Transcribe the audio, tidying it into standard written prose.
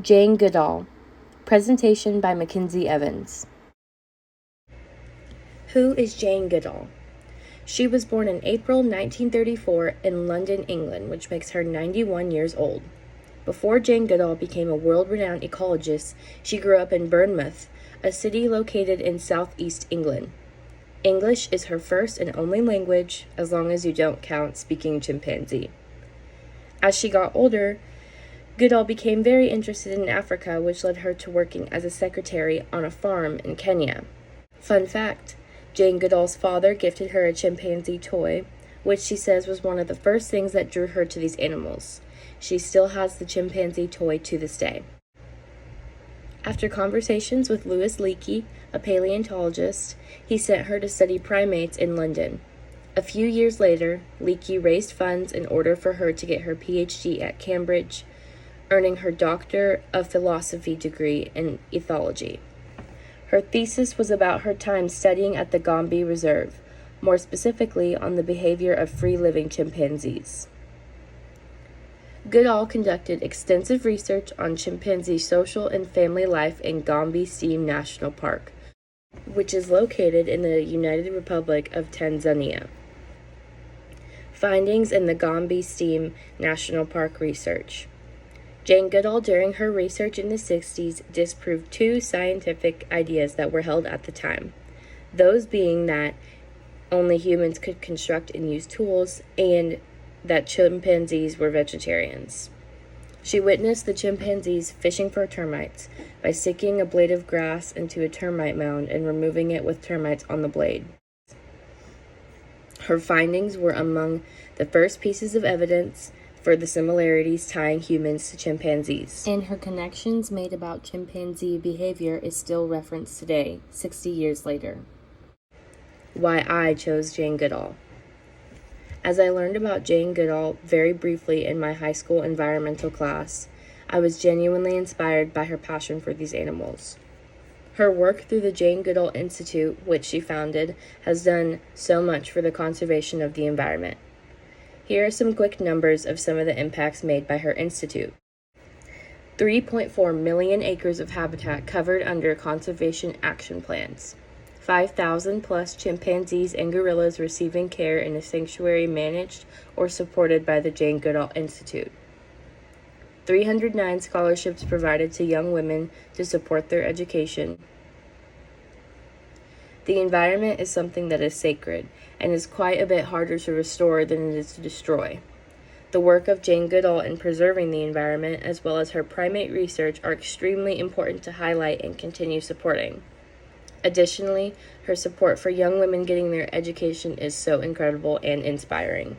Jane Goodall. Presentation by Mackenzie Evans. Who is Jane Goodall? She was born in April 1934 in London, England, which makes her 91 years old. Before Jane Goodall became a world-renowned ecologist, she grew up in Bournemouth, a city located in southeast England. English is her first and only language, as long as you don't count speaking chimpanzee. As she got older, Goodall became very interested in Africa, which led her to working as a secretary on a farm in Kenya. Fun fact, Jane Goodall's father gifted her a chimpanzee toy, which she says was one of the first things that drew her to these animals. She still has the chimpanzee toy to this day. After conversations with Louis Leakey, a paleontologist, he sent her to study primates in London. A few years later, Leakey raised funds in order for her to get her PhD at Cambridge, earning her Doctor of Philosophy degree in ethology. Her thesis was about her time studying at the Gombe Reserve, more specifically on the behavior of free-living chimpanzees. Goodall conducted extensive research on chimpanzee social and family life in Gombe Steam National Park, which is located in the United Republic of Tanzania. Findings in the Gombe Steam National Park research. Jane Goodall, during her research in the 60s, disproved two scientific ideas that were held at the time, those being that only humans could construct and use tools, and that chimpanzees were vegetarians. She witnessed the chimpanzees fishing for termites by sticking a blade of grass into a termite mound and removing it with termites on the blade. Her findings were among the first pieces of evidence for the similarities tying humans to chimpanzees. And her connections made about chimpanzee behavior is still referenced today, 60 years later. Why I chose Jane Goodall. As I learned about Jane Goodall very briefly in my high school environmental class, I was genuinely inspired by her passion for these animals. Her work through the Jane Goodall Institute, which she founded, has done so much for the conservation of the environment. Here are some quick numbers of some of the impacts made by her institute. 3.4 million acres of habitat covered under conservation action plans. 5,000 plus chimpanzees and gorillas receiving care in a sanctuary managed or supported by the Jane Goodall Institute. 309 scholarships provided to young women to support their education. The environment is something that is sacred and is quite a bit harder to restore than it is to destroy. The work of Jane Goodall in preserving the environment, as well as her primate research, are extremely important to highlight and continue supporting. Additionally, her support for young women getting their education is so incredible and inspiring.